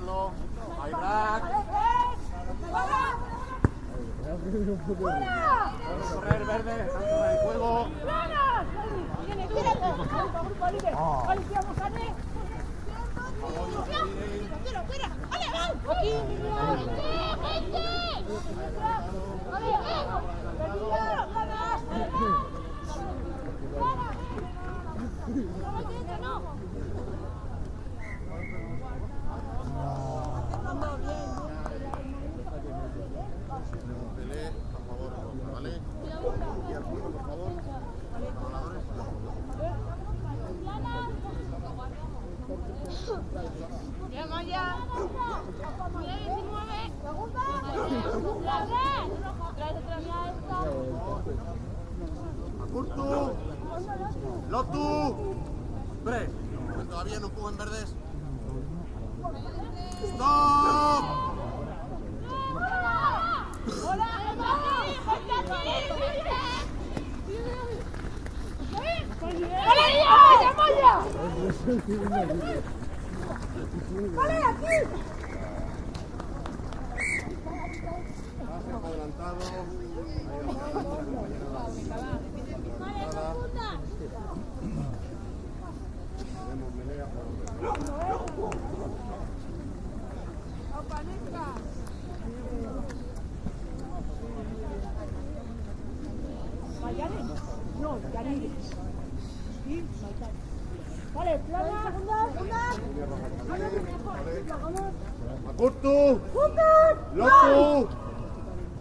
Carlos. Ahí, Rack. Correr, verde. Correr el juego. Pelé, a favor, ¿vale? Y al juego, por favor. Ya, Maya. Mira, 19. Curtu. Lotu. Tres. Todavía no empujen verdes. ¡Stop! ¡Vale, aquí! Adelantado. No, Yaniris. Vale, plana, segunda. Curtu. Lotu.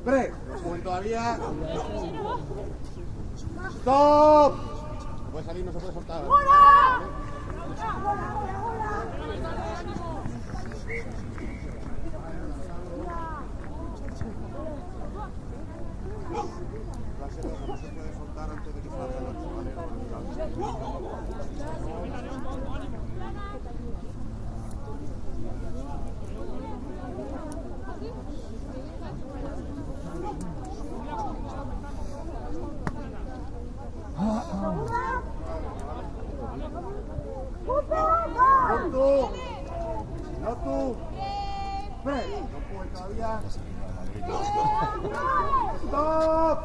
Tres. No empujen todavía. ¡Stop! No puede salir, no se puede soltar. La serie no se puede soltar antes de que salga el 8, ¿vale? No tú. Fred, no puede todavía. Stop.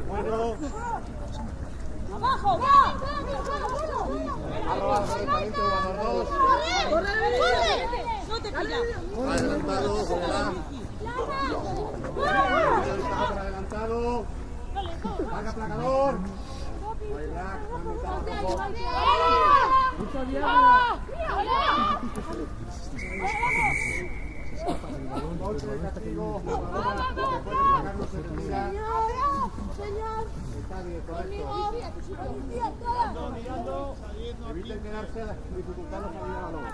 Bueno. ¡Abajo! ¡Va! ¡Corre! ¡No te pillas! Adelantado, adelantado. Marca placador. ¡Mucho bien! Golpe de castigo. Después de placarlo se retira. Señor. Está bien, correcto. Eviten quedarse dificultando salir a balón.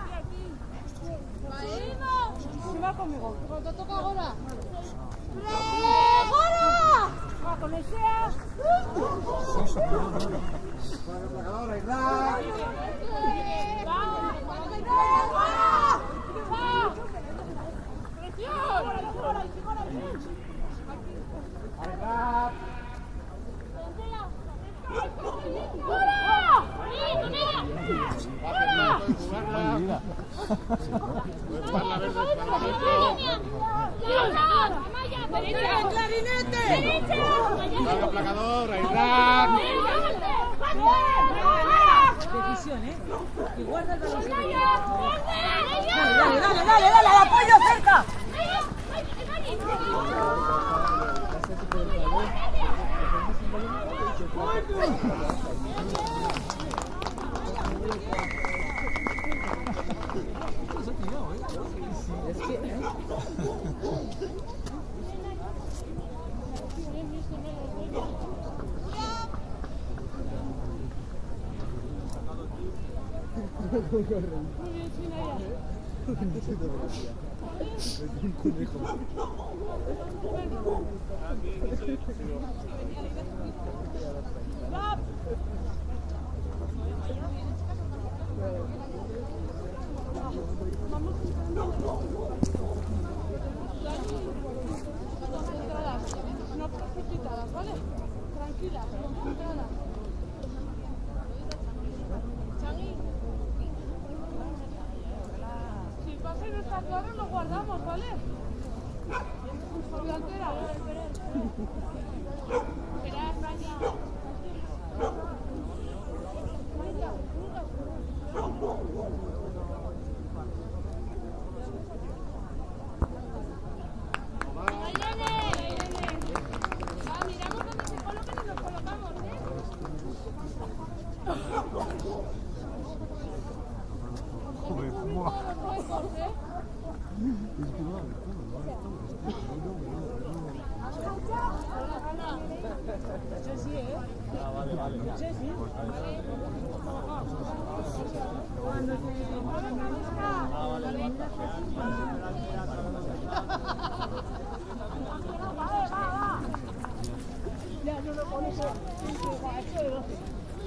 Se va conmigo. Te toca ahora. ¡Ahora! ¡Va con el SEA! Con el placador, ahí va. Larga placador, ahí va. Decisión, ¿eh? Y guarda el balón. Dale, al apoyo cerca.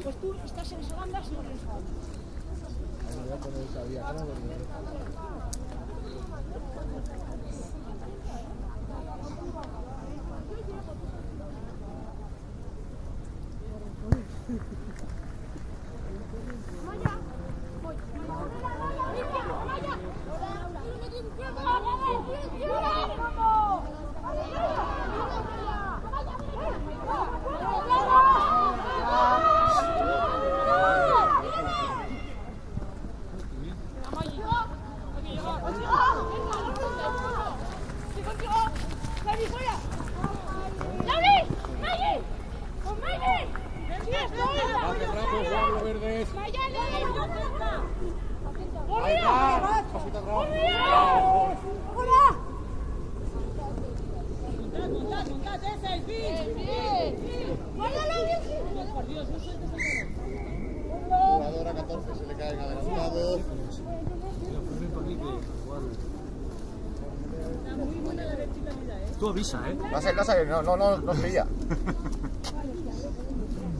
Pues tú estás en Solanda, no tienes falta. Jugadora 14 se le caen adelantados. Tú avisa, ¿eh? No sé, no pilla.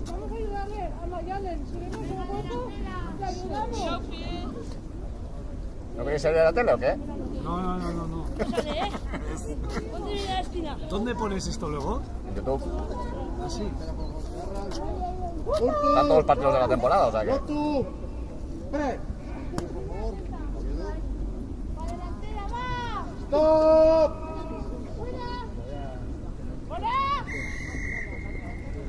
Vamos a ayudarle a Mayalen. Si vemos un hueco, le ayudamos. ¿No queréis salir a la tele o qué? No. ¿Dónde pones esto luego? En YouTube. Así. Están todos los partidos de la temporada, o sea que. ¡Stop! No me jodas.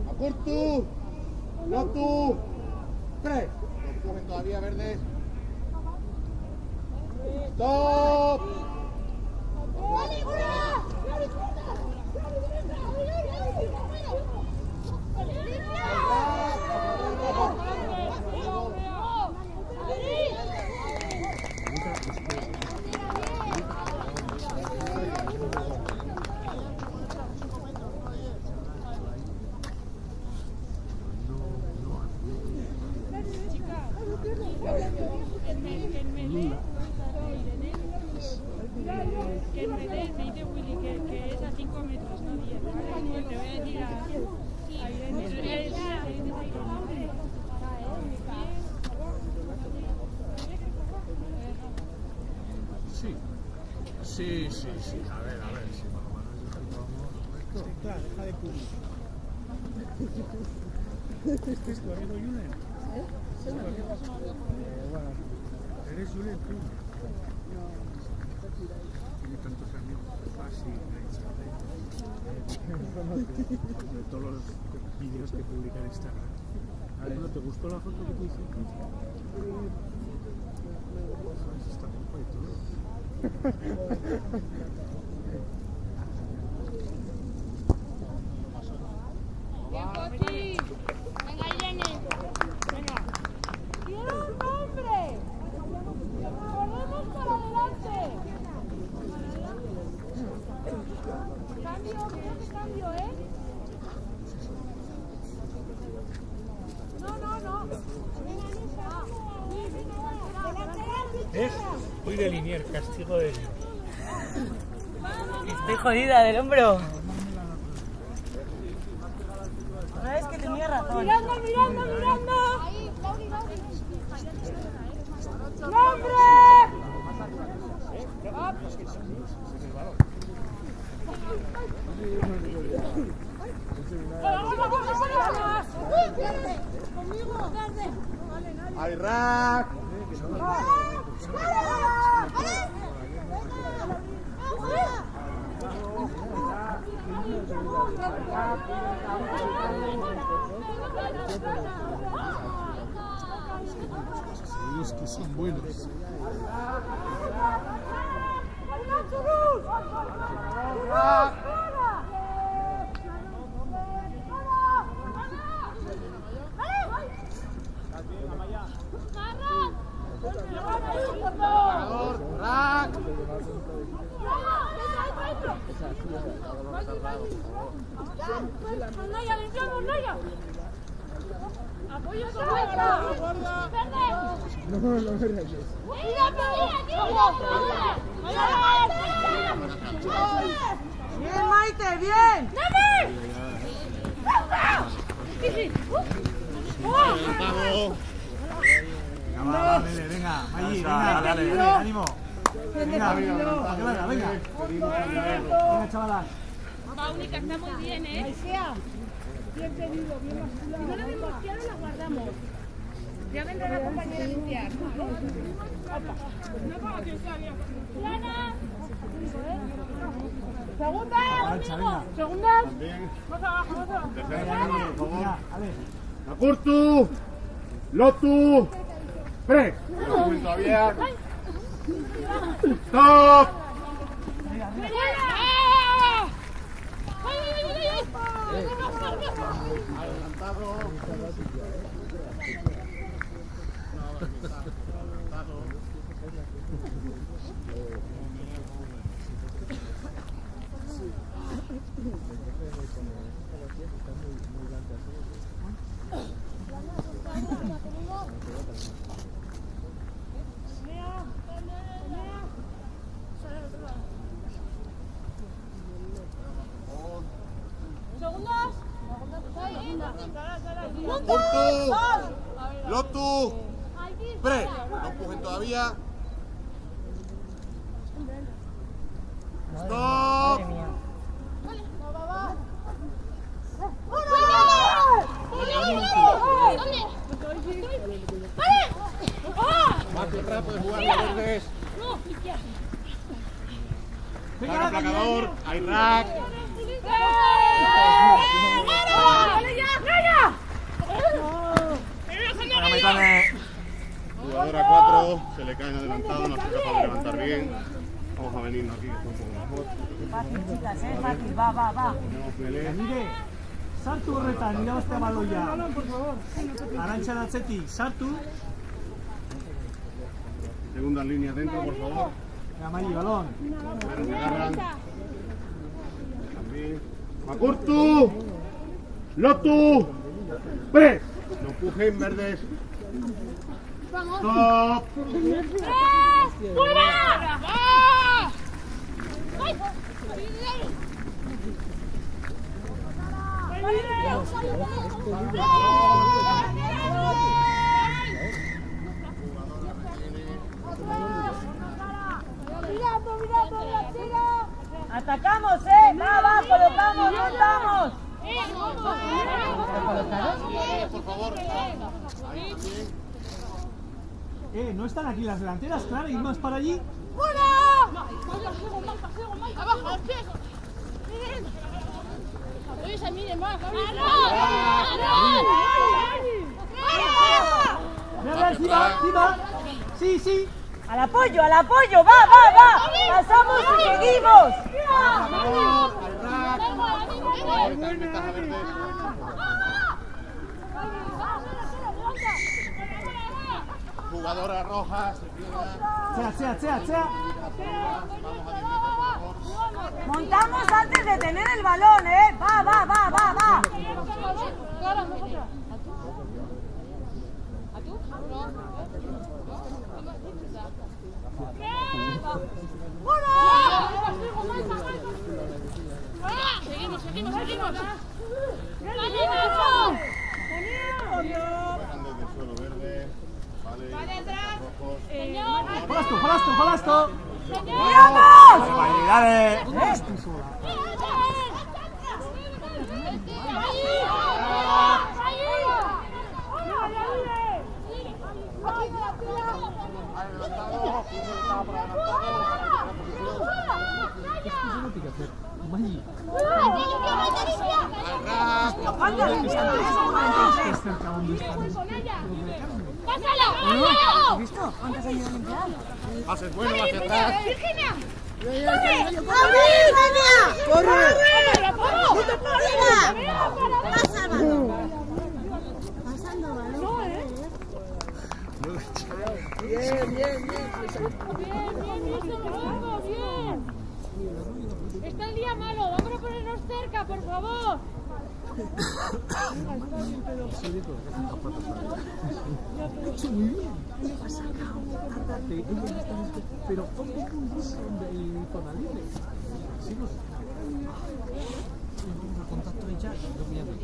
¡Aportu! ¡No tú! ¡Tres! Corren todavía verdes. ¡Stop! Que me dice Willy que es a 5 metros, no 10. ¿Vale? Te voy a decir a Irene. Sí. A ver. Si Claro, deja de cubrir. ¿Es tu amigo Julen? Bueno, ¿eres Julen tú? Tiene tantos amigos. De todos los vídeos que publica en Instagram. A ver, ¿te gustó la foto que te hice? Está guapa y todo. Bien, Cochi. Venga, Irene. Venga. ¡Quiero un nombre! ¡Corremos para adelante! Cambio, creo que cambio, ¿eh? No. ¿Ves? Voy de Linier, castigo de Dios. Estoy jodida del hombro. Una vez que tenía razón. Mirando, mirando, mirando. ¡Nombre! Ayrak. Sí, es que son buenos. Bien, Maite, bien. Venga, Mayi, venga, dale, ánimo. Venga, venga, venga. Venga, chavalas. Va, única, está muy bien, ¿eh? Bien pedido, bien basculado. No la vemos que ahora la guardamos. Ya vendrá la compañera a limpiar. ¡Plana! Segunda. Avanza, venga. Segunda. Más abajo, más abajo. Venga, ale. Makurtu. Lotu. Pre. No pueden todavía. Stop. Adelantado. Makurtu. Lotu. Pre. No empujen todavía. Stop. Marco atrás, puedes jugar los verdes. Para el placador, Ayrak. Jugadora 4, se le caen adelantado, no es capaz de levantar bien. Vamos a venirnos aquí, que está un poco mejor. Fácil, chicas, fácil. Va, va, va. Tenemos pelea. Mire, sartu horretan, irabazte baloia. Arantxa datzetik, sartu. Segunda línea dentro, por favor. Venga, Mayi, balón. Primero se agarran. También. Makurtu. Lotu. Pre. No empujen, verdes. Stop. Atacamos, va, va, colocamos, montamos. Por favor. Ahí también. ¿No están aquí las delanteras? Claro, y más para allí. Sí, sí. Al apoyo, va, va, va. Pasamos y seguimos. Jugadora roja, Sea. Montamos antes de tener el balón, Va, va, va, va, va. Seguimos, seguimos. ¡Vale, Bajan desde el suelo verde. Vale. Rojos. ¡Jolasto, jolasto! ¡Vamos! Vale, dale. Adelantado. Estaba por adelantado. Maggi, ¿Cuánto? ¿estás cerca donde están? ¿Has visto? ¿Cuántas han ido a limpiar? Pases bueno hacia atrás. Virginia! ¡Corre! ¡Pasa, balón! Bien, bien, bien. Bien. Está el día malo, vamos a ponernos cerca, por favor. Pero ¿cómo en zona libre? Sí, no sé. Vamos a contacto de ya, lo voy a ver.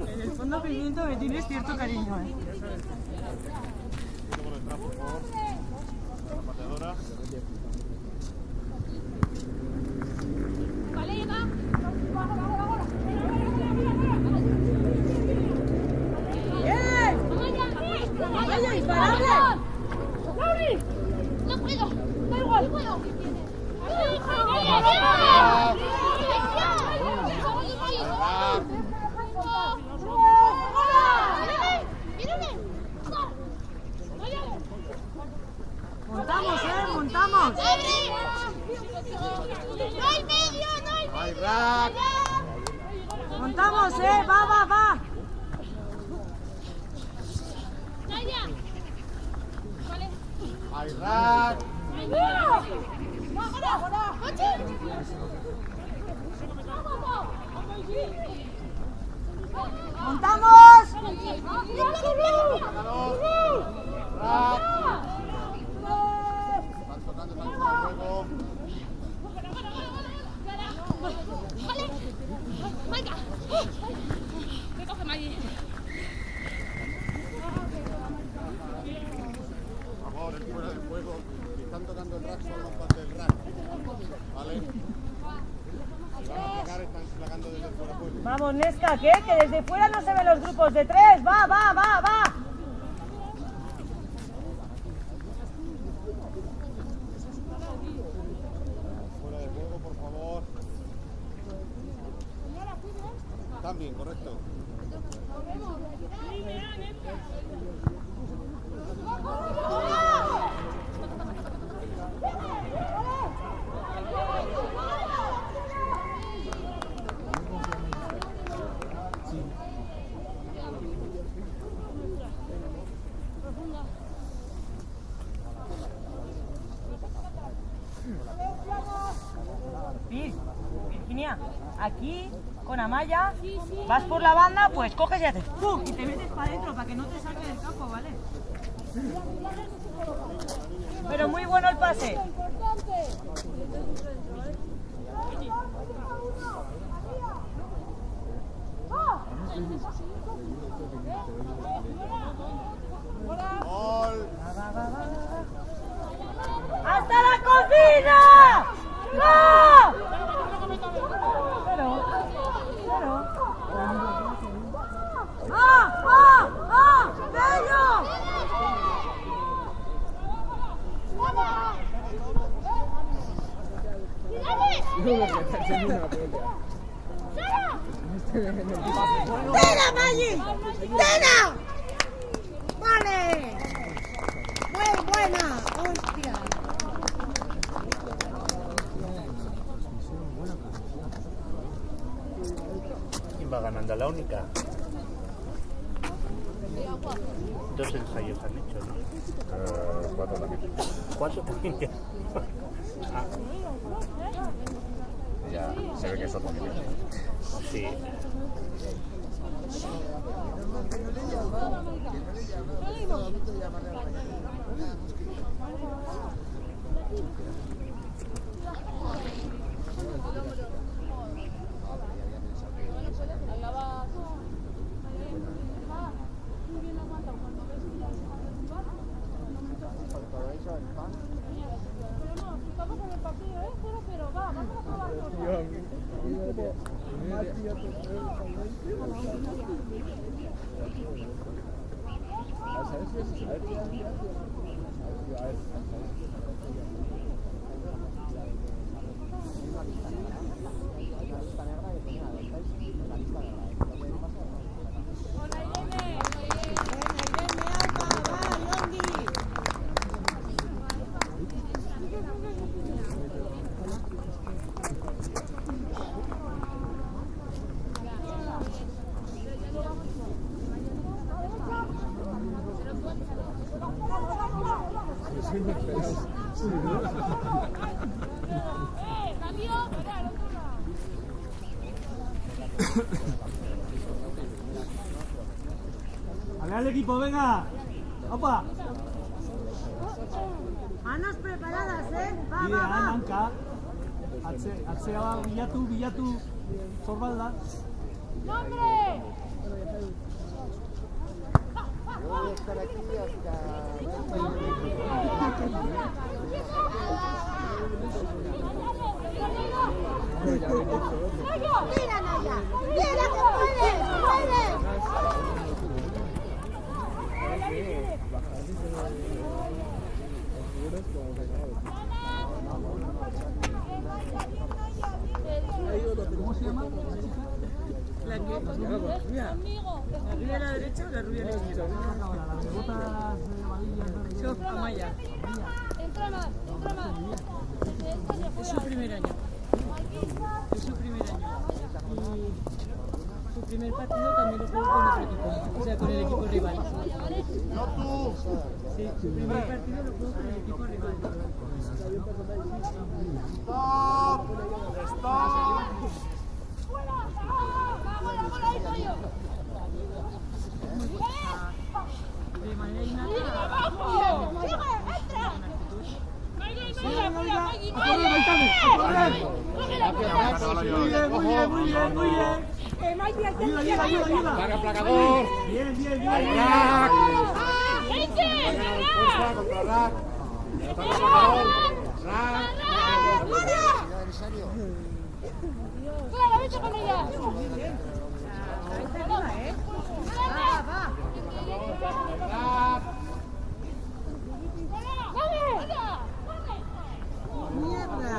En el fondo Pimiento me tienes cierto cariño, ¿eh? Por detrás, por favor. La pateadora. Vale, llega. ¡Bien! ¡Vaya, imparable! ¡Lauri! No puedo. Da igual. No puedo. Montamos, montamos. ¡No hay medio, no hay ¡Hay rack! Montamos, va. Naya. Vale. ¡Hay rack! Montamos. ¡Rack! Están tocando el juego. Vale. Venga. Me coge Maggie. Por favor, es fuera del juego. Si están tocando el rack, son los pases del rack. ¿Vale? Si van a placar, están placando desde fuera del juego. Vamos, Nesca, que desde fuera no se ven los grupos de tres. Va. Fuera del juego, por favor. Están bien, correcto. Vamos. aquí, con Amaya, vas por la banda, pues coges y haces ¡pum! Y te metes para adentro para que no te saque del campo, ¿vale? Pero muy bueno el pase. Gol. ¡Hasta la cocina! ¡No! Pero. ¡Ah! ¡Bello! ¡Tena, Maggi! ¡Tena! ¡Vale! ¡Muy buena! ¡Hostia! ¿Quién va ganando? La única. 2 ensayos han hecho, ¿no? 4 también. 4 también ya. Ya se ve que es otro nivel. Sí. Estamos en el partido, 0-0, va, vamos a probar cosas. Al equipo, venga. Opa. Manos preparadas, va, Bidea, va. hanka. Atzea bilatu. Zorbalda. ¡Nombre! Yo voy a estar aquí hasta... ¡Mira, Naya! ¡Mira que puedes! ¡Puedes! ¿Cómo se llama? La que la rubia a la derecha o la rubia a la izquierda. La de botas amarillas. Yo, Amaya. Entra más. Es su primer año. Y su primer partido también lo jugó con otro equipo, o sea, con el equipo rival. ¡No tú! Sí, su primer partido lo jugó con el equipo rival. ¡Stop! ¡Stop! De manera innata. Muy bien. Ayuda. ¡Placa, placador! Bien. ¡Rack! ¡Fuerza contra Rack! ¡Placador! ¡Rack! ¿En serio? ¡Claro, vete con ella! Va. ¡Rack! Mierda.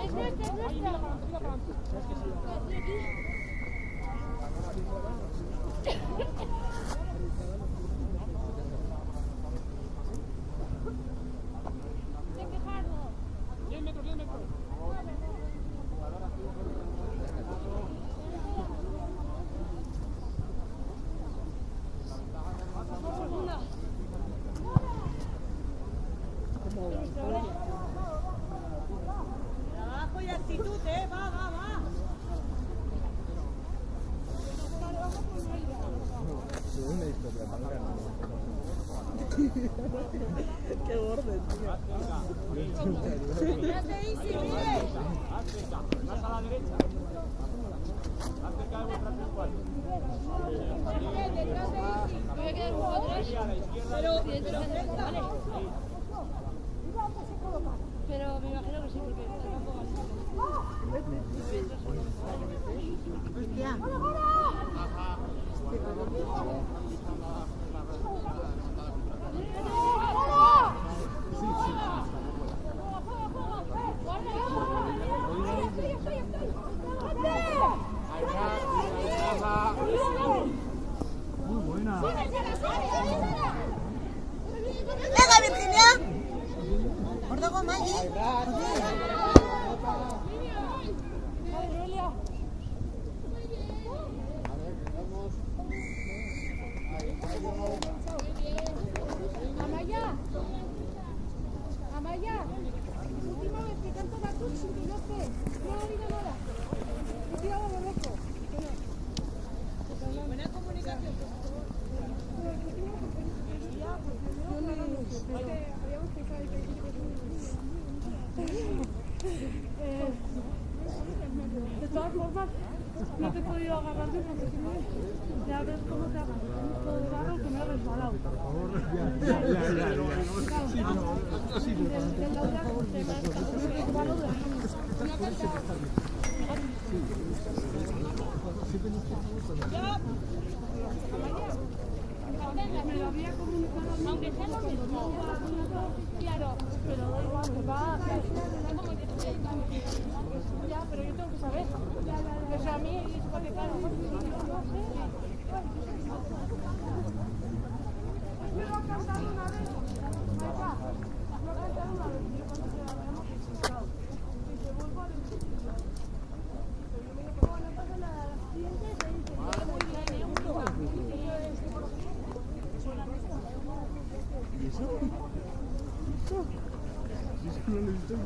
¡Es nuestra! Qué borde, tío. Más a la derecha. Más cerca de vuestra principal. Voy a quedar como tres. Pero me imagino que sí, porque tampoco Hostia. Muy buena. ¡Venga, Virginia! ¿Gordo con Maggi? Amaya, Amaya, última vez que canto la cruz sin que no sé, no ha habido nada. He tirado a lo loco. Buena comunicación. Habíamos pensado de todas formas, no te he podido agarrar de porque si no, ya ves cómo te agarras. Todo de barro que me he resbalado. Por favor, ya. Sí, Me lo había comunicado, aunque sea lo mismo. Claro, pero da igual, que va. Ya, pero yo tengo que saber. O sea, a mí, porque claro, no sé. Yo lo he cantado una vez. Lo he cantado una vez. Yo cuando se la habíamos escuchado. Y se vuelvo a decir. Pero yo me digo, bueno, no pasa nada. La siguiente te dice, muy bien, ¿Y eso? Eso no lo he visto yo.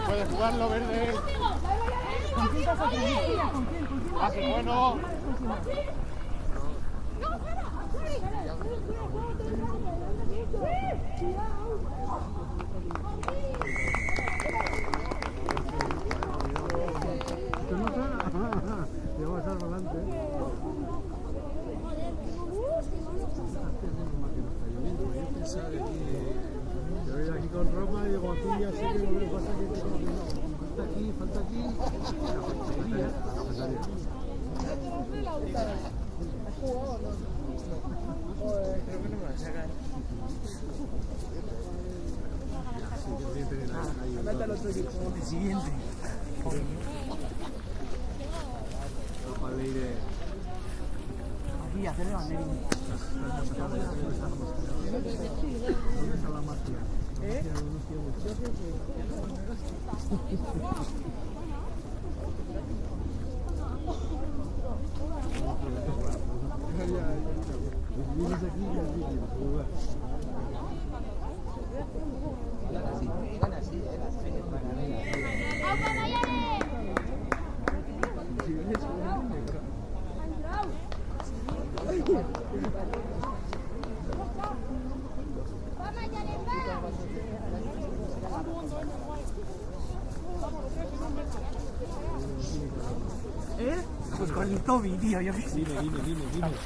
Puedes jugarlo verde. ¿Con quién pasa? ¿Con quién? Ah, qué bueno. ¿Te nota? Te vas a adelante. Yo pensaba que yo voy aquí con Roma y digo, aquí ya sé que lo que pasa es que falta aquí. Creo que no me la sacan. Ándate al otro equipo. El siguiente. Aquí, hacerle banderín. ¿Dónde está la magia? ¿Eh? Vienes aquí y aquí jugar. Si vienes con una negra. ¿Eh? Pues con el Toby, tío, yo qué sé. Dime.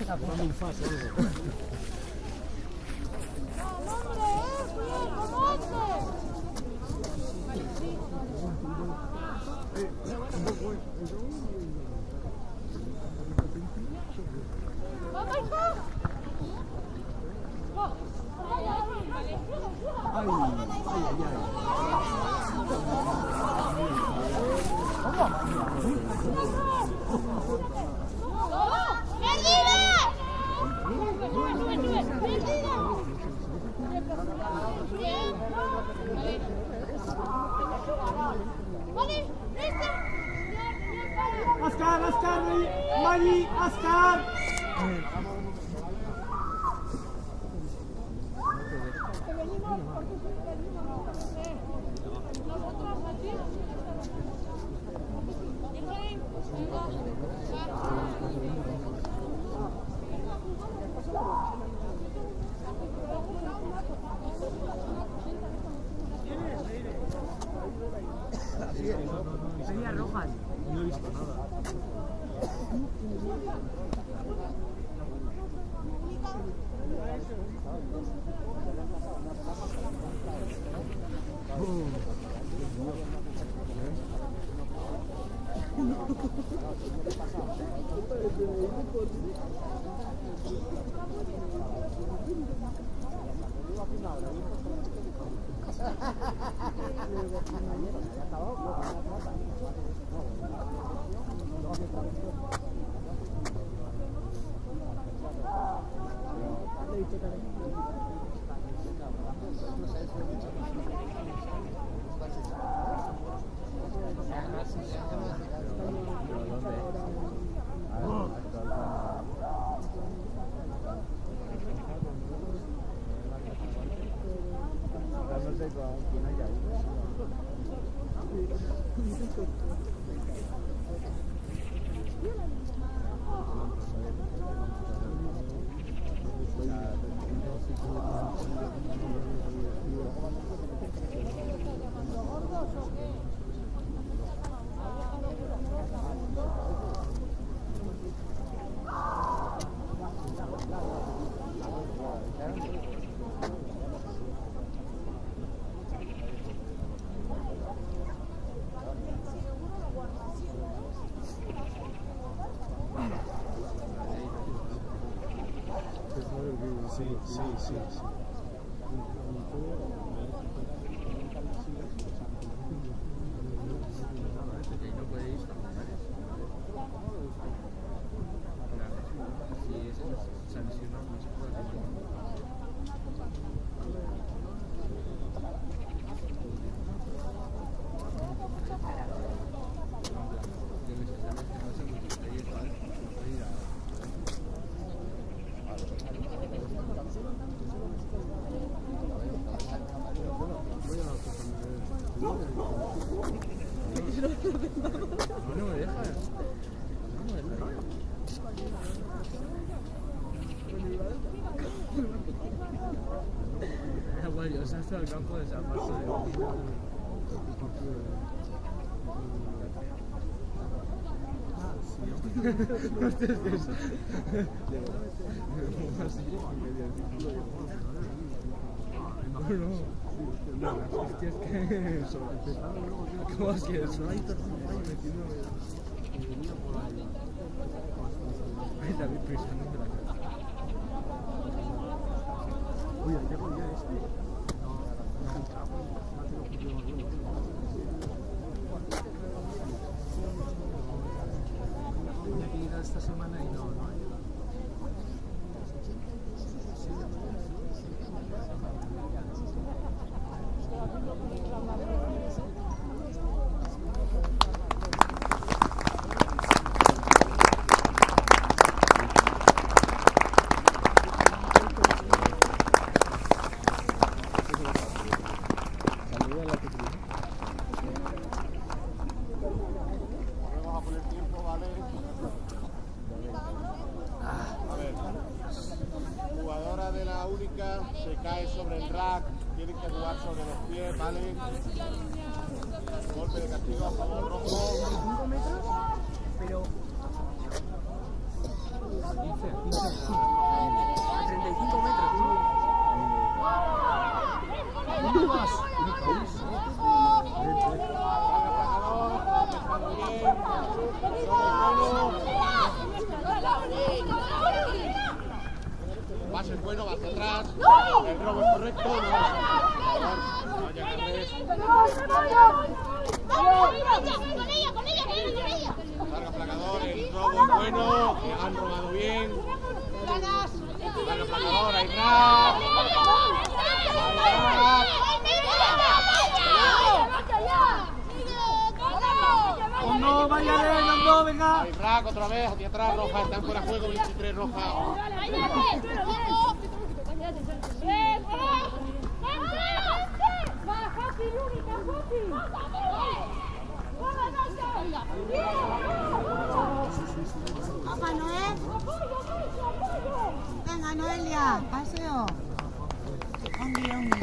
Dame un fast o algo. ¡Hombre, cuidado, como este! Askar, Askar, Mali, Askar. Sería rojas. No he visto nada. Sí, sí, sí, sí. No me deja. Bueno, yo salto al campo de San Marcos. No te des. No, es que ¿cómo es que el sol ahí metiéndome? Ay, David prisando de la casa. Oye, ¿qué ponía este? Tenía que llegar esta semana y no ha llegado. Volvemos a poner tiempo, ¿vale? A ver. Jugadora de la única se cae sobre el rack, tiene que jugar sobre los pies, ¿vale? Golpe de castigo a favor rojo. 5 metros, pero 35 metros, ¿no? ¿Dónde vas? Bien. atrás. El robo es correcto. No ya agarres. Larga placador, el robo es bueno. Han robado bien. Larga placador, ahí Rack. No, vaya, no, venga. Ahí Rack otra vez, hacia atrás, roja. Están fuera de juego, 23 roja. Papá Noel. Venga, Noelia, paseo. Ongi, ongi.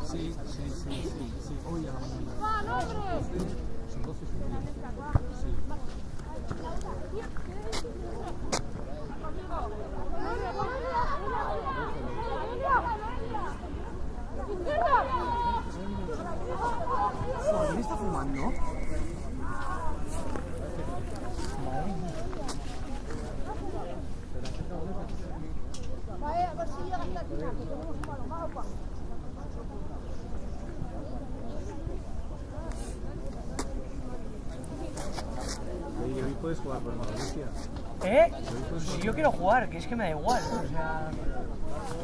Sí. Hoy a la mañana. Son 12 sí. ¿Quién está fumando? Vaya, a ver si llega hasta el final, que tenemos un balón. Vamos, pa. Hoy puedes jugar por Mauricia. Si yo quiero jugar, que es que me da igual, o sea...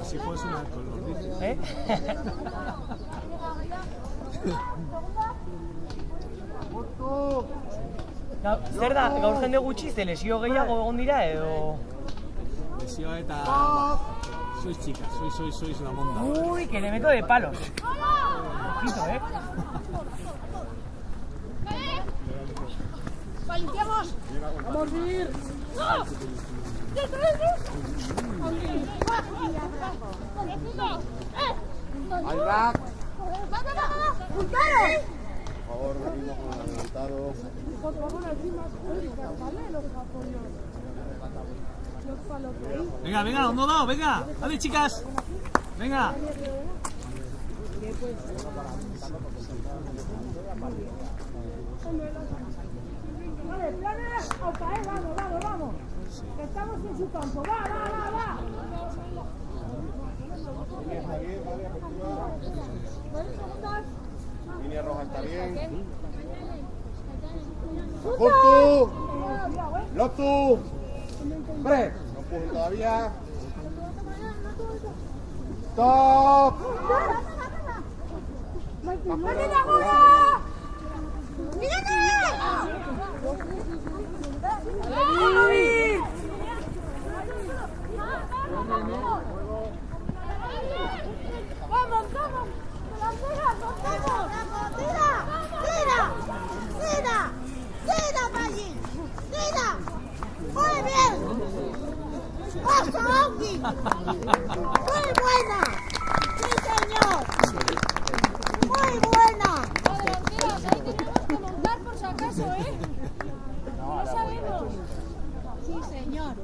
Así juegas una con los vicios. Zer da, gaur jende gutxi, ze lesio gehiago egon dira edo... Lesioa eta... Sois chicas, sois una monda. Uy, que le meto de palos. Ojito, ¡Limpiamos! ¡Vamos a ir! Ahí Rack. ¡Un Por favor, venimos con el adelantado. Venga, no dado, venga. Vale, chicas. Venga. Vale, planes, vamos. Que estamos en su campo. Va. Línea roja está bien. ¡Justo! ¡Lotu! ¡Pre! No empujen todavía. ¡Stop! ¡Vamos! ¡Tira, Maggi! ¡Tira! ¡Muy bien! ¡Oso, Ongi! ¡Muy buena! ¡Sí, señor! ¡Muy buena! Delanteras, ahí tenemos que montar por si acaso, ¿eh? No sabemos. Sí, señor.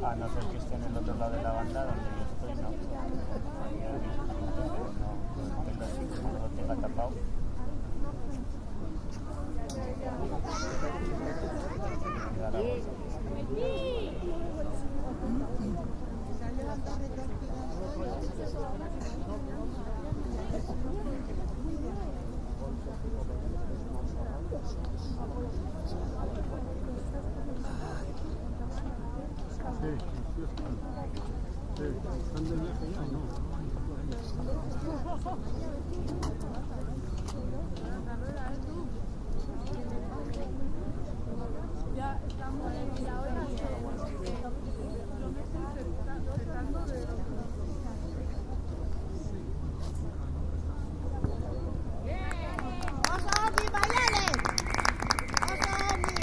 A no ser que esté en el otro lado de la banda donde yo estoy, no. No lo tenga tapado. ¿Están de viaje ya o no? Ya estamos en la hora de lo que estoy tratando de... ¡Oso, Omi, bailale! ¡Oso, Omi!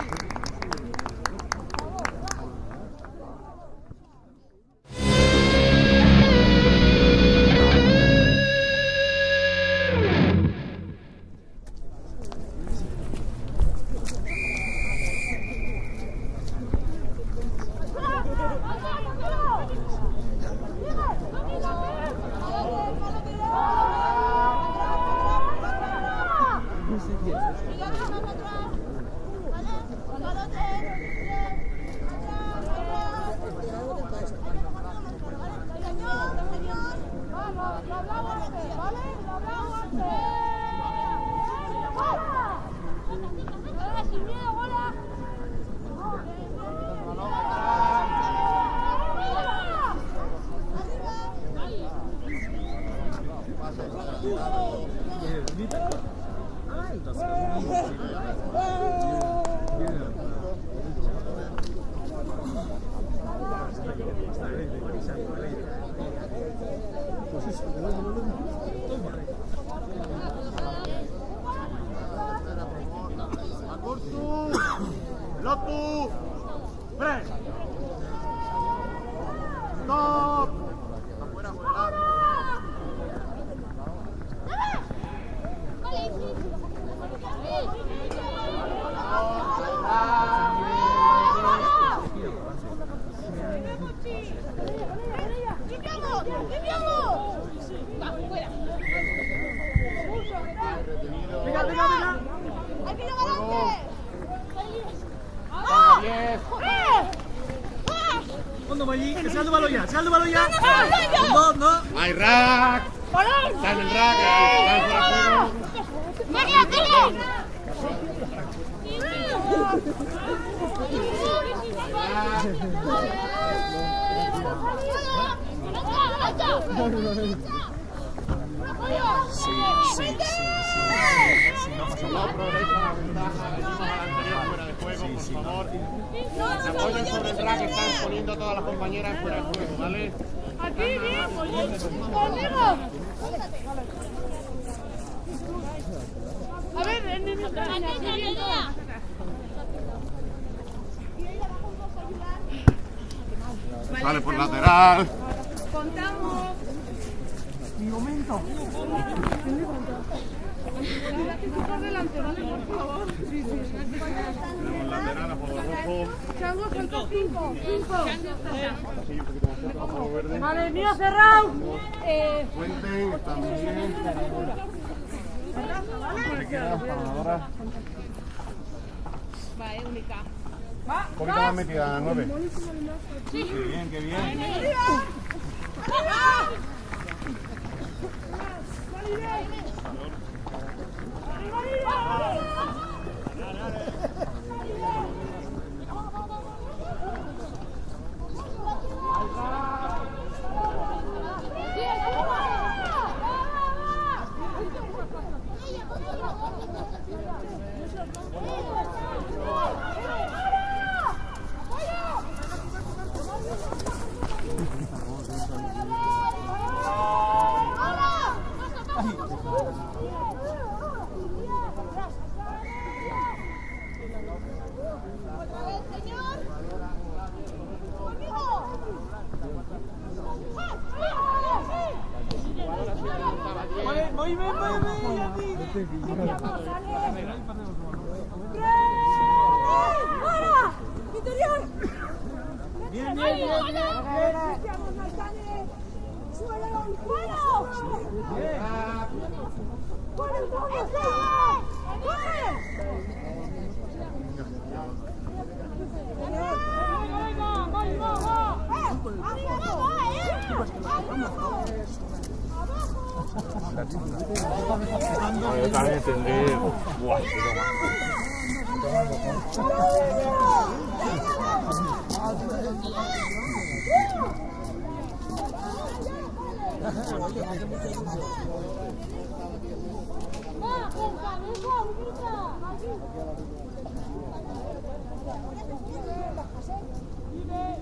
Lotu! ¡Fresh! ¡Stop! ¡Afuera, afuera! ¡Venga, venga, venga! ¡Aquí no adelante! ¿Dónde va allí? ¡Que salga el balón ya! ¡Salga el balón ya! ¡No, no! ¡Hay rack! ¡Está en el rack! ¡Está en el juego! Si no progresa la ventaja, venimos a la anterior fuera de juego, por favor. Se apoyan sobre el rack, están poniendo todas las compañeras fuera de juego, ¿vale? Aquí, bien, conmigo. A ver, el niño Sale por lateral. contamos. ¡Mi momento! Por delante, ¿vale? Por favor. Sí, sí. Tenemos lateral a juego rojo. Chango, falta 5. Así, un poquito más cerca, juego verde. Vale, mío cerrado. Cuenten, también. ¿Te quedas para la hora? Vale, única. Un poquito más metida, 9. Sí. Qué bien, qué bien. ¡Interior! Bien, bien, bien, bien. la chica. No, yo también entendí. Buah,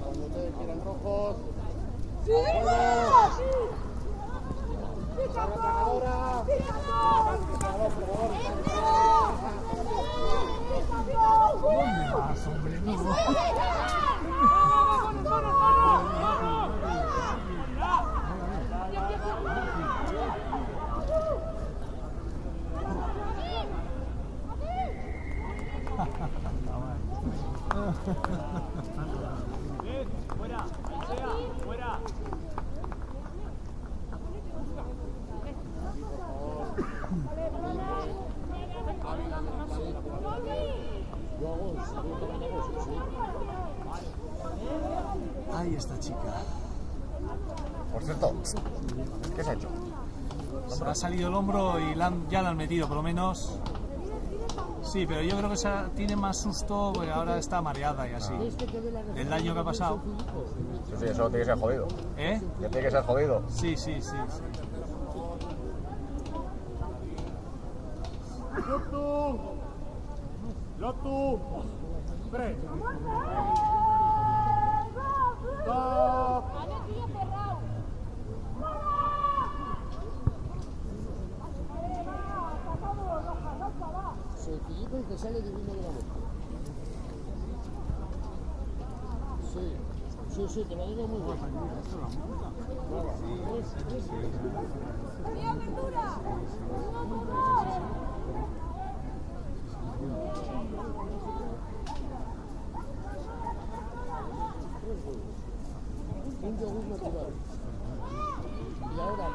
cuando ustedes quieran rojos. Fuera, fuera. Ahí está, chica. Por cierto, ¿qué se ha hecho? Se ha salido el hombro y ya la han metido, por lo menos. Sí, pero yo creo que tiene más susto porque ahora está mareada y así. Del daño que ha pasado. Sí, eso tiene que ser jodido. ¿Eh? Ya tiene que ser jodido. Sí. Lotu. Tres. Sencillito y que sale divino de la boca. Sí, te lo digo muy bien. Un yogur natural. Y ahora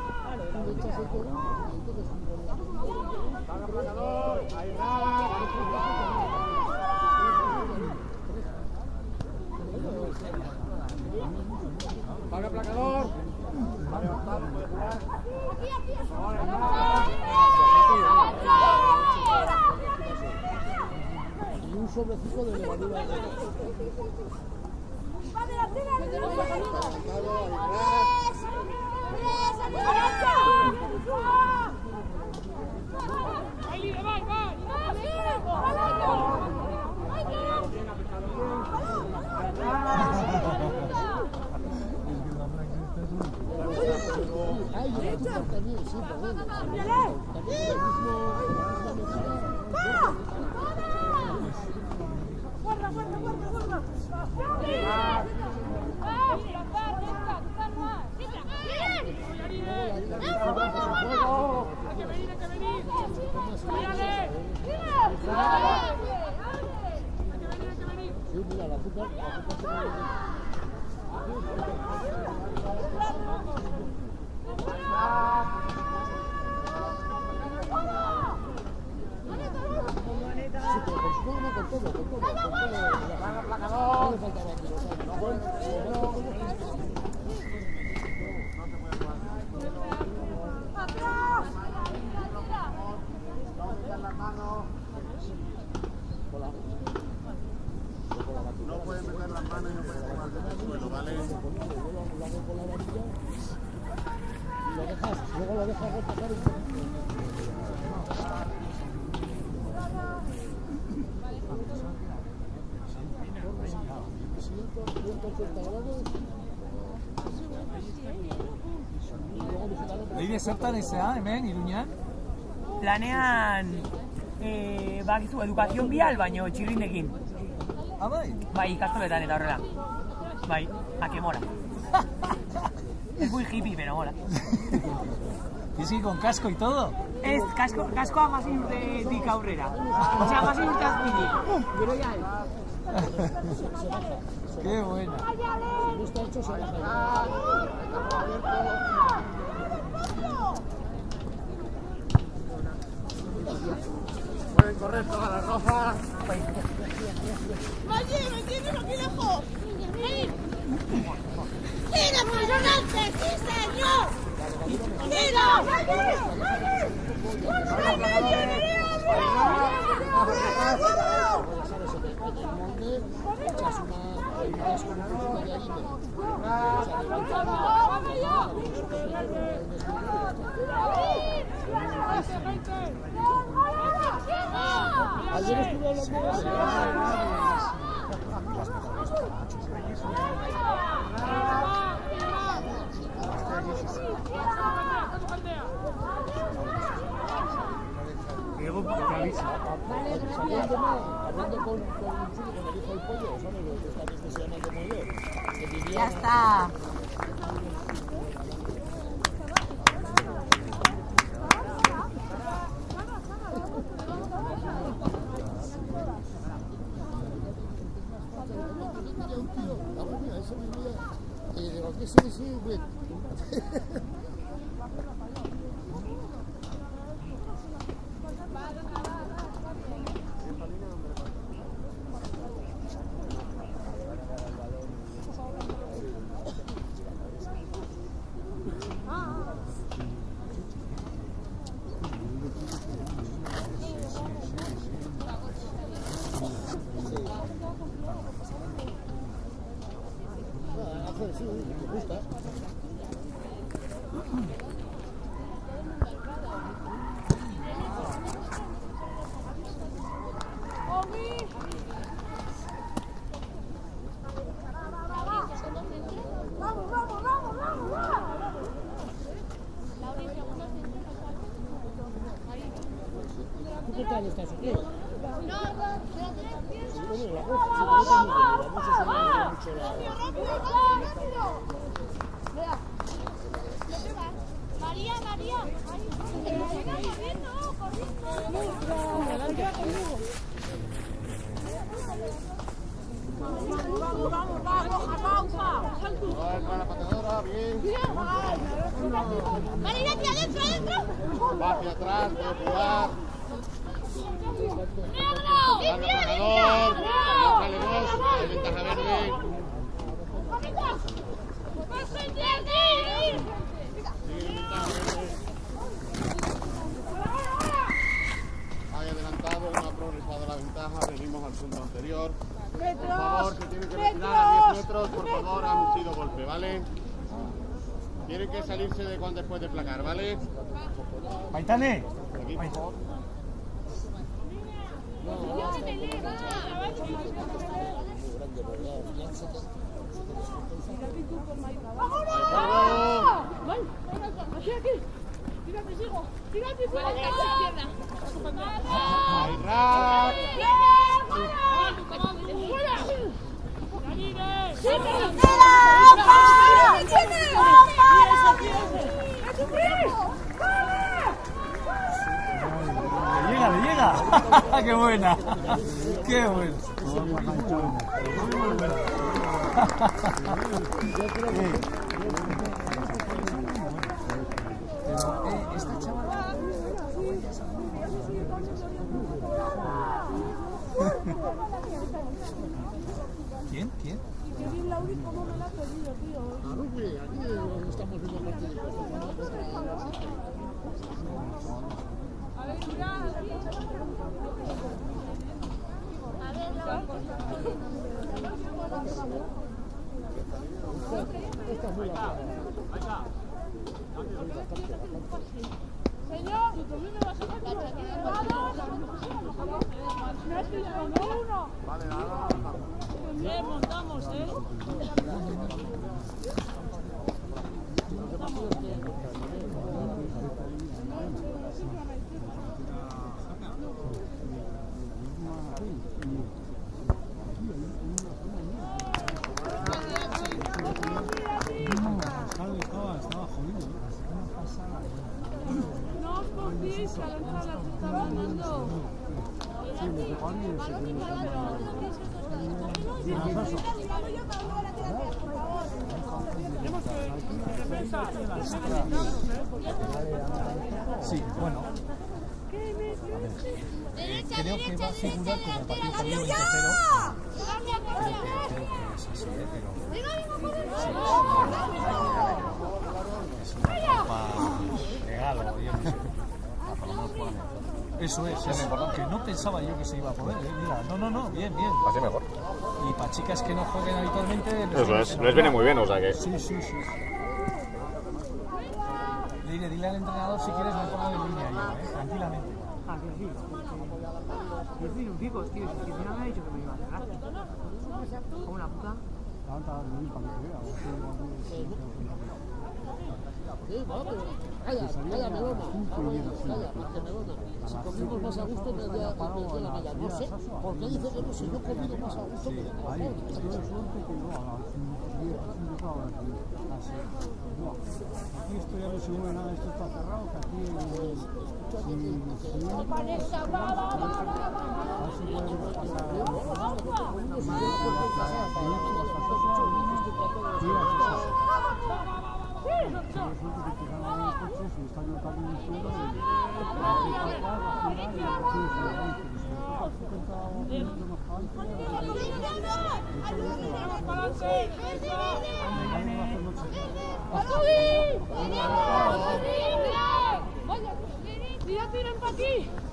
tú le echas el yogur y entonces ¡paga placador! ¡Ahí ¡paga placador! ¡Va levantando! ¿Puede jugar? Y un sobrecito de levadura de No puedes meter las manos y no puedes tomar del suelo, ¿vale? Lo dejas, luego lo dejas repasar un poquito. Leire, zertan ezea, hemen, Iruñan? Planean, bakizu, edukazioan bihal, baino txirrindekin. Bai? Bai, ikastoletan eta horrela. Bai, a que mola. Es muy hippie, pero mola. ¿Y sí, con casco y todo? Ez, kaskoa hamasei urtetik aurrera. Osea, hamasei urte azpitik. Gero ya ez. Qué buena. Si no está hecho, se baja. Pueden correr todas las rojas. Oye, ¿me tienes aquí lejos? ¡Tira, personaje! ¡Sí, señor! ¡Tira! echas una con de harina. Ayer estuve hablando de eso. Diego, te avisa. Hablando con un chico que me dijo el pollo, ¿sabes? Los que están que se llaman como yo. Que vivían Ya está. Y digo, que sí, güey. Sí, me gusta. ¿Tú qué tal estás? ¿Qué? María, Para la pateadora, bien. María, hacia adentro. Va hacia atrás, voy a jugar. ¡Negro! Pateador. No sale dos. De ventaja verde. Hay adelantado, una progresado la ventaja, venimos al punto anterior. Por favor, se tienen que retirar a 10 metros, por favor, han sido golpe, ¿vale? Tienen que salirse de cuando después de placar, ¿vale? Maitane. Aquí, por favor. ¡Ahí, Rack! Le llega. ¡Qué buena! ¡Qué buena! Esta chavala... ¿Quién? Y que bien Lauri cómo me la ha pedido, tío. A Rugby, aquí estamos viendo partidos. A ver, mira. Esta es muy larga. Señor, ¿tú también me vas a sacar? Me has pillado uno. Vale, nada. Bien, montamos, ¿eh? Estaba jodido. No os confíes, que a la entrada la está ganando. Sí, me preparé y se me Sí, bueno. Creo que va a figurar como partido perdido 20-0. Creo que es así, pero... Es una copa legal o yo no sé. Por lo menos juegan. Eso es, que no pensaba yo que se iba a poder, mira, no, bien. Así mejor. Y para chicas que no jueguen habitualmente... Eso es, les viene muy bien, o sea que... Sí. Dile al entrenador si quieres me pongo en línea yo, tranquilamente. Ah, que sí. 10 minuticos, tío, si no me ha dicho que me iba a cerrar. Como una puta. Calla, melona. Calla, porque melona. Si comimos más a gusto, me dio la malla. No sé, ¿por qué dice que no? Si yo he comido más a gusto que Aquí esto ya no se mueve nada, esto está cerrado, que aquí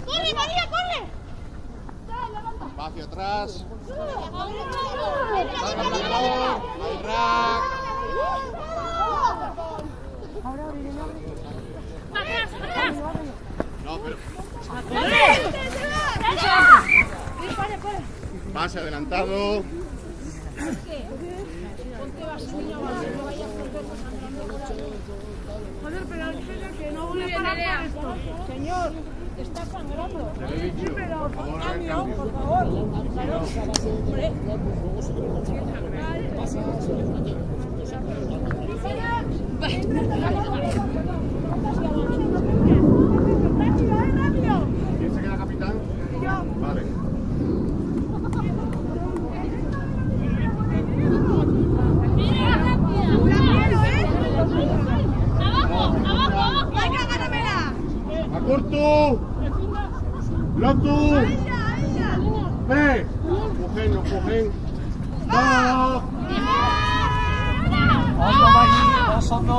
¡Corre, María, corre! Espacio atrás. No, pero... Pase adelantado. Joder, pero espera que no voy a parar por esto. Señor, está sangrando. Sí, pero cambio, por favor. Claro. Hombre. ¿Quién se queda capitán? Yo. Vale. ¡Acurtu! ¡Lotu! ¡Pre! ¡Empujen, no empujen! ¡Vamos! ¡Hondo, Maggi! ¡Dos hondo!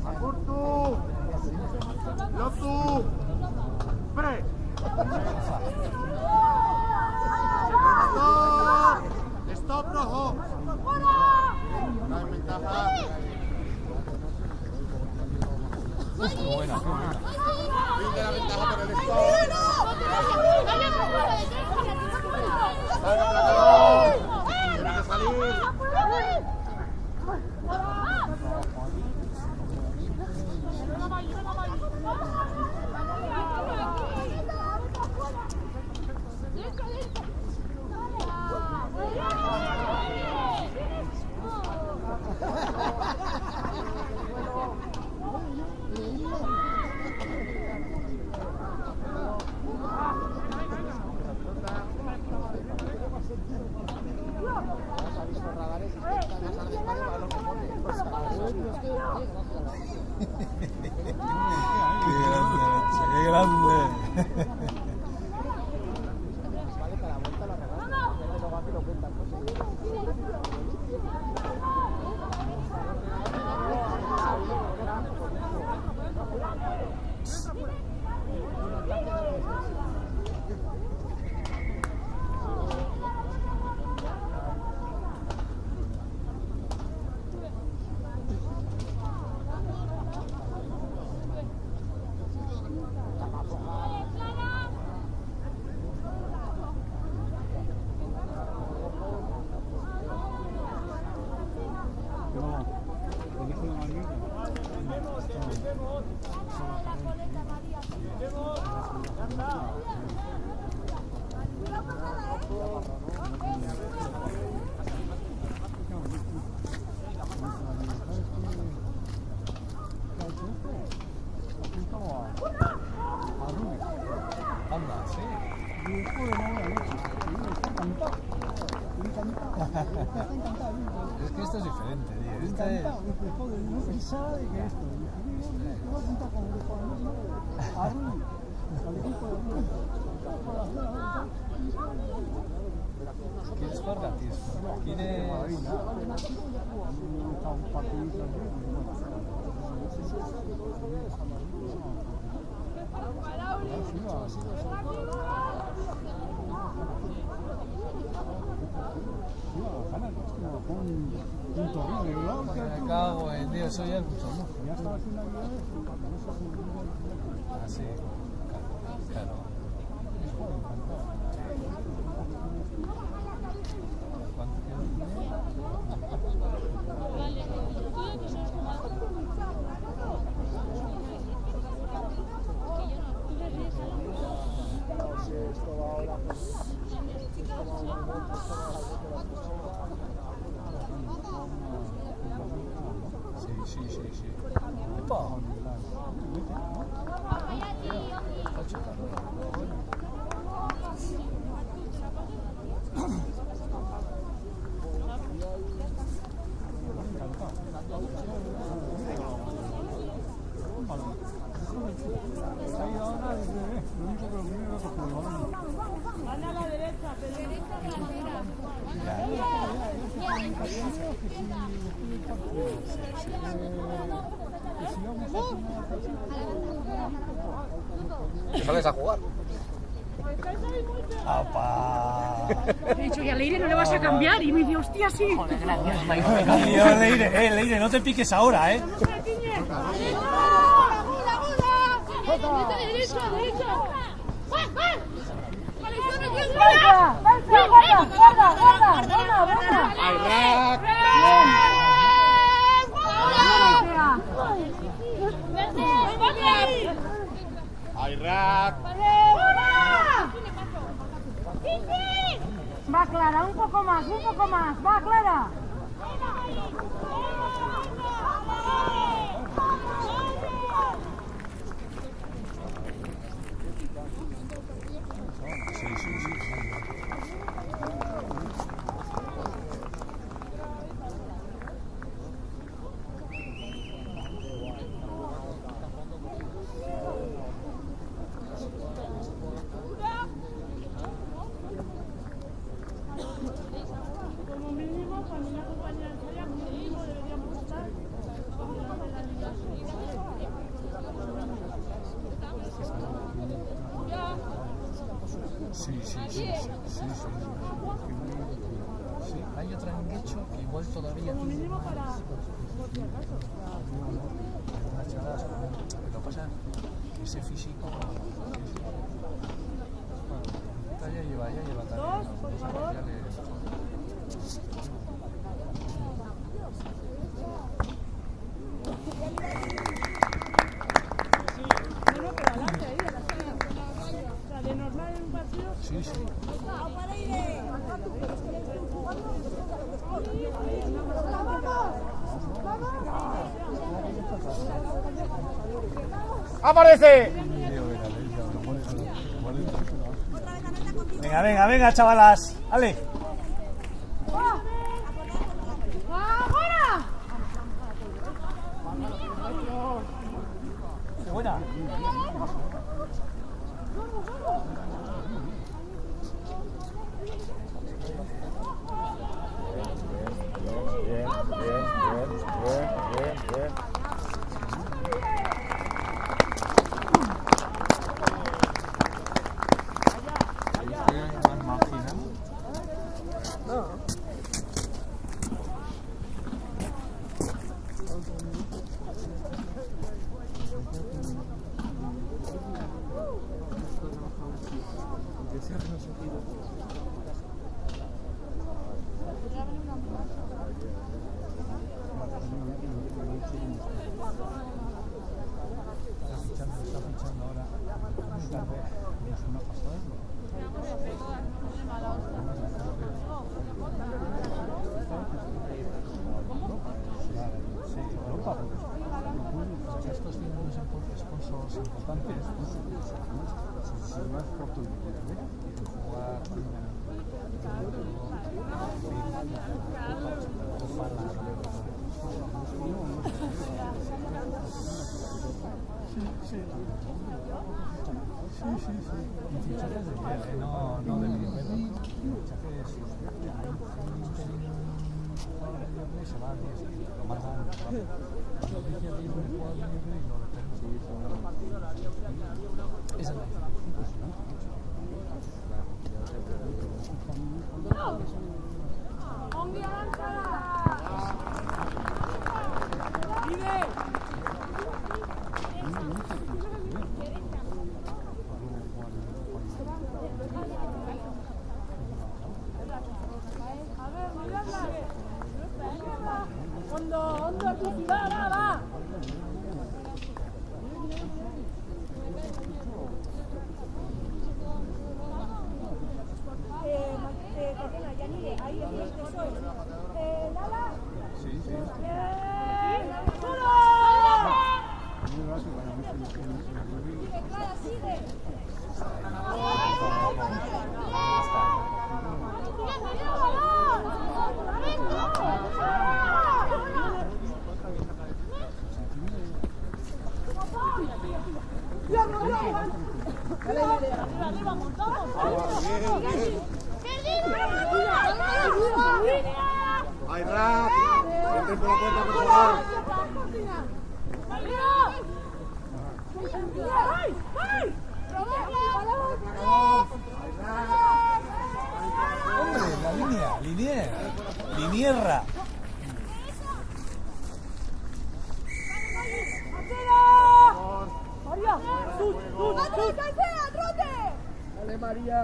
¡Acurtu! ¡Lotu! ¡Pre! ¡Stop! ¡Stop rojo! Está en ventaja. Qué buena. Fin de la ventaja por el stop. ¡Salga, Placador! ¡Tiene que salir! ¡Qué grande! Anda, sí. Es que esto es diferente, tío. Este es... No pensaba de que esto. Te voy a apuntar con el al equipo de ¿Quieres jugar gatismo? ¿Quieres...? Me cago en Dios, eso ya es mucho, ¿no? Así, claro. ¿Cuánto tiempo tiene? Sí. ¡Epa! Está chocando. Anda a la derecha, pero ¿Te sales a jugar? ¡Apa! He dicho que a Leire no le vas a cambiar y me dice, hostia, sí. Joder, gracias, Leire, no te piques ahora, ¿eh? Va Clara, un poco más, va Clara. Como mínimo, cuando una compañera ensaya, como mínimo deberíamos estar. Sí. Sí, hay otra en Guecho que igual todavía... Como mínimo para... por si acaso. Unas chavadas, lo que pasa es ese físico... Ya lleva también. Dos, por favor. Bueno, pero adelante ahí, de la sala. O sea, de normal en un partido... Sí. ¡Aparece! Venga, chavalas. ¡Ale! ¡Ahora! ¡Qué buena! Bien. Está fichando ahora. Muy tarde. Es una pasada. Sí, Europa, porque estos tienen unos sponsors importantes. Si no es por tu dinero, jugar sí. Y fichajes de nivel, no de nivel. Fichajes se va a 10, lo mandan rápido. Lo dice aquí un jugador de nivel y lo depende. Esa es la ¡Ay, Rap! ¡Entren por la puerta, por favor! ¡Hombre, la Linierra! Dale, María.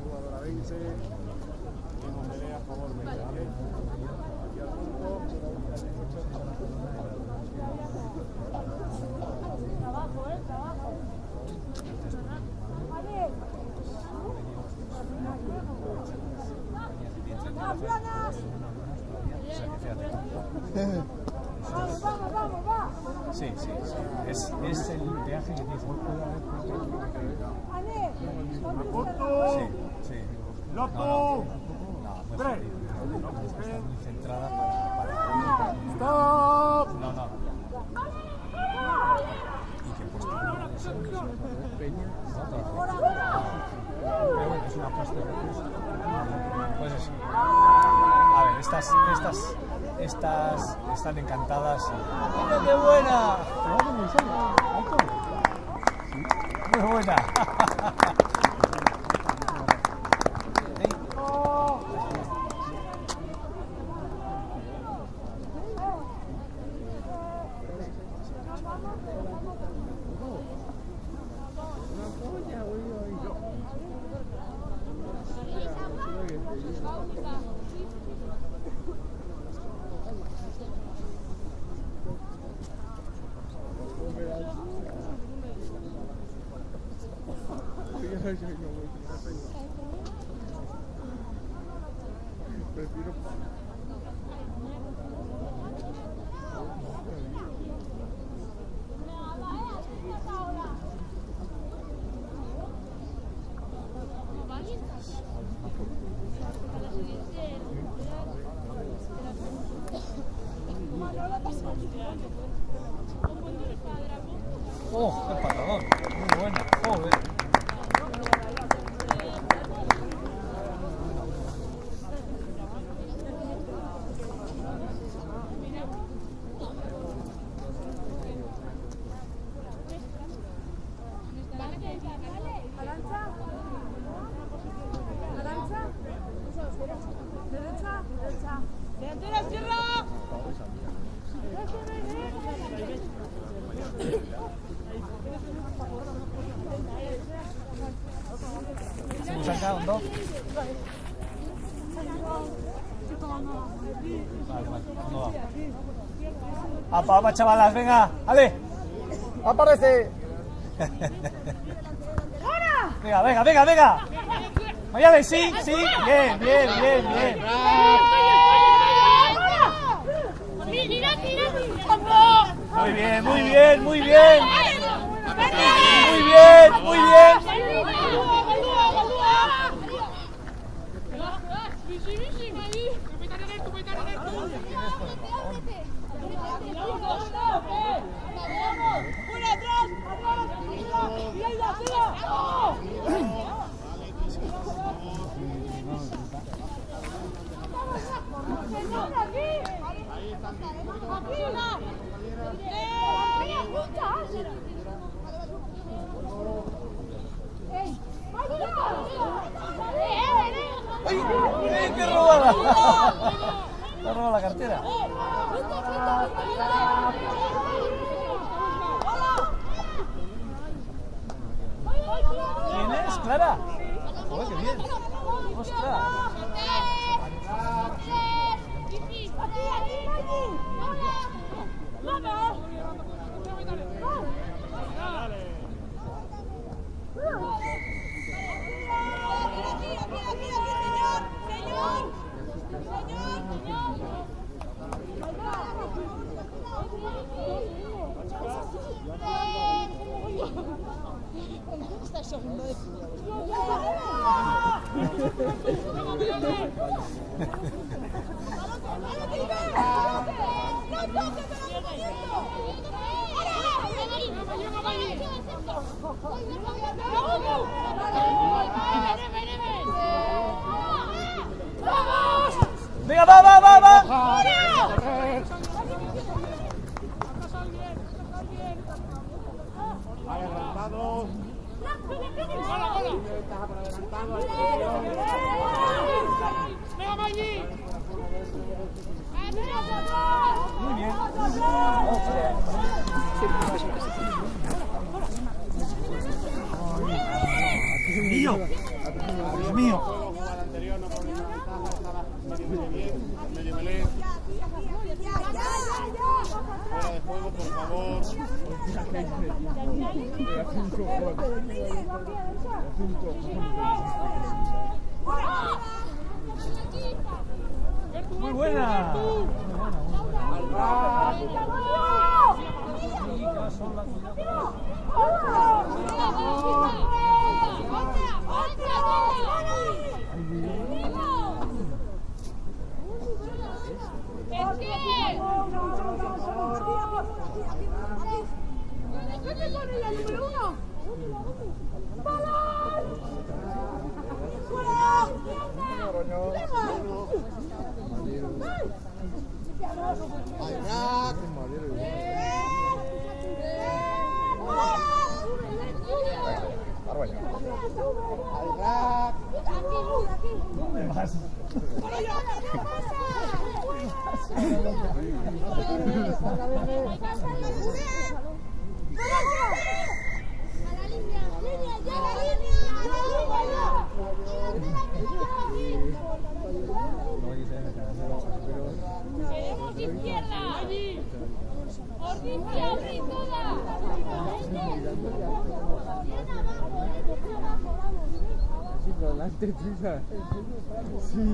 Jugador a 20. Tenemos pelea a favor de aquí al punto. Sí. Es el viaje que tienes. Sí. ¡Loto! Muy centrada para... ¡Stop! No. Y que pues Peña. Pero bueno, es una apuesta de recursos. Pues eso. A ver, estas están encantadas. ¡Mira qué buena! Muy buena. Prefiero ¡Oh, qué patadón! Muy buena. ¡Delantera, izquierda! ¿Se saca un 2? Vale, no va. ¡Apa, chavalas! ¡Venga! ¡Ale! ¡Aparece! ¡Venga! ¡Mayale, sí! ¡Bien! Muy bien. Muy bien. ¡Ay, qué robada! Me ha robado la cartera. ¿Quién es? ¿Clara? ¡Joder, qué bien! ¡Ostras! ¡Venga, va! Adelantados. Ventaja por adelantado. ¡Venga, Maggi! Muy bien. Dios mío. Juego al anterior, no por ninguna ventaja. Estaba medio bien. Medio melé. Fuera de juego, por favor. Muy buena. ¿Dónde vas? ¡Queremos izquierda! ¡Ordicia, abrí toda! Sí, por delante tuya. Sí.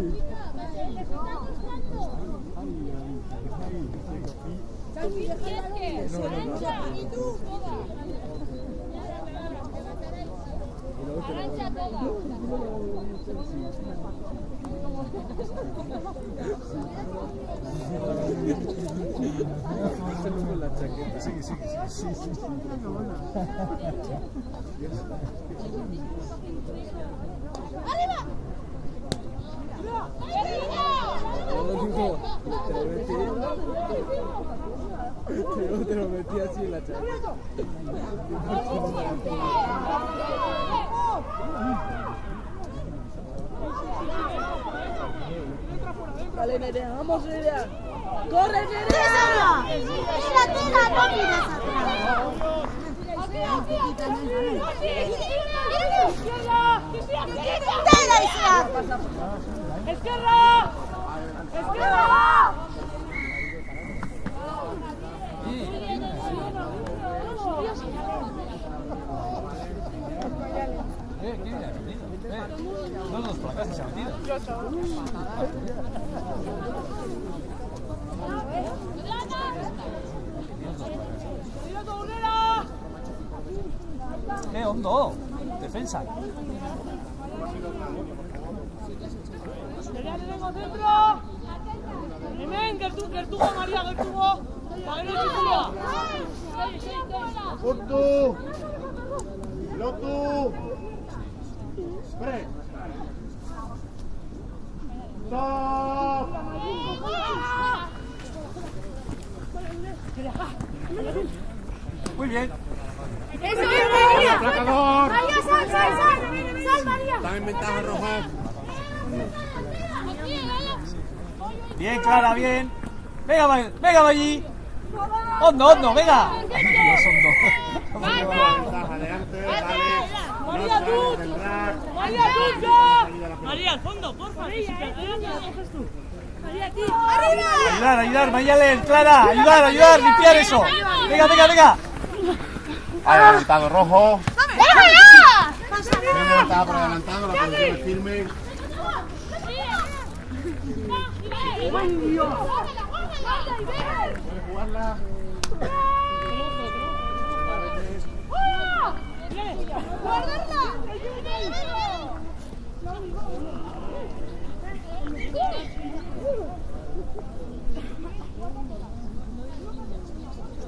Arrancha toda. La chaqueta. Sí. ¡Arriba! Te lo metí así en la chaqueta. Vale, Nerea, vamos, Nerea. ¡Corre, Nerea! Tira, tira, no mires atrás. Tira, Isla. ¡Izquierda! ¡Izquierda! ¿Quién viene? No, no, por acá se ha metido. Hondo! Defensa. ¡Gertugo, María, Gertugo! Curtu. Lotu. Pre. Stop. Muy bien. ¡Eso es, María! Aplacador. ¡María, sal, María! Están en ventaja rojo. Bien, Clara, bien. Venga, allí. Hondo, venga. No son dos. Ventaja adelante, vale. María, tú. ¡María, tú! María, al fondo, porfa. ¡María, tío! ¡Arriba! Ayudar, Mayalen, Clara. Ayudar, limpiar eso. Venga. Adelantado rojo. ¡Déjala! Tiene ventaja por adelantado, la posición es firme. ¿Puedes jugarla?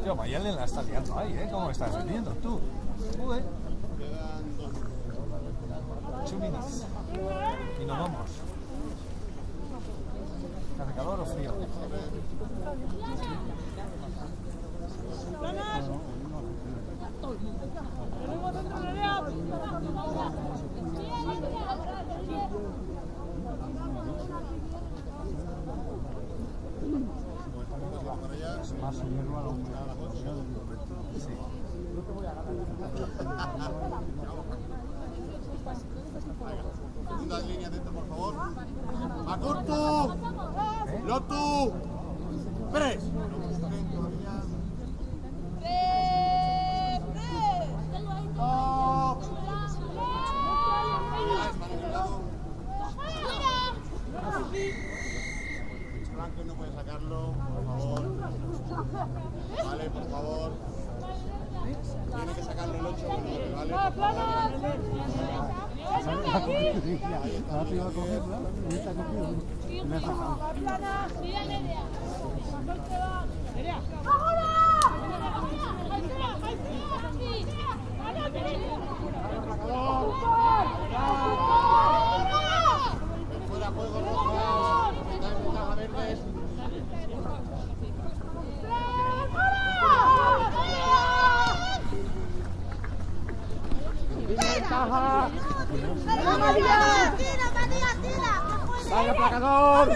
Tío, Mayalen la está liando ahí, ¿eh? ¿Cómo estás defendiendo tú? Joder. Quedan 2. 2 minutos. Y nos vamos. ¿Hace calor o frío? Más hierba la humedad. Sí. Segundas líneas dentro, por favor. ¡Macurtu! ¡Lotu! ¡Pres! Franco no puede sacarlo, por favor. Vale, por favor. Tiene que sacarlo el 8, ¿vale? Rápido a cogerla. Está cogido. Me ha sacado. Fuera juego rojo. Está en ventaja verde. ¡Tira, María, tira! ¡Vaya, aplacador!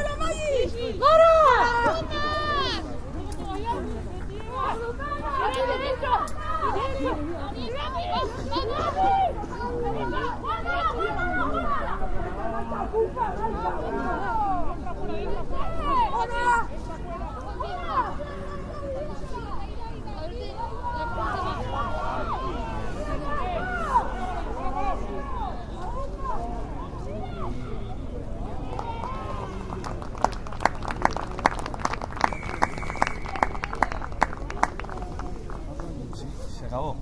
Sí, se acabó.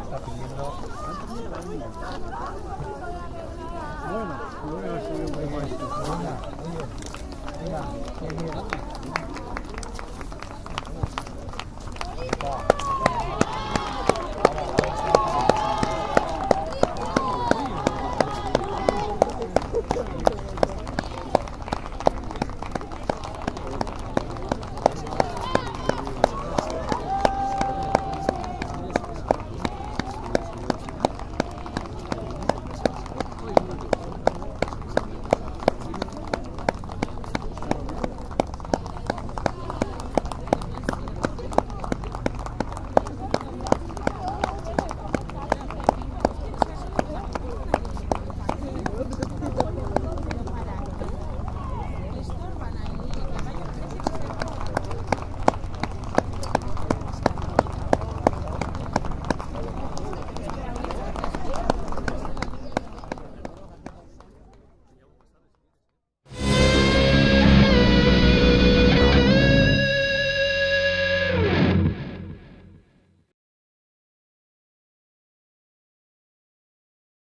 Está pidiendo. Bueno, voy a ver si veo un poco esto. Venga, qué bien.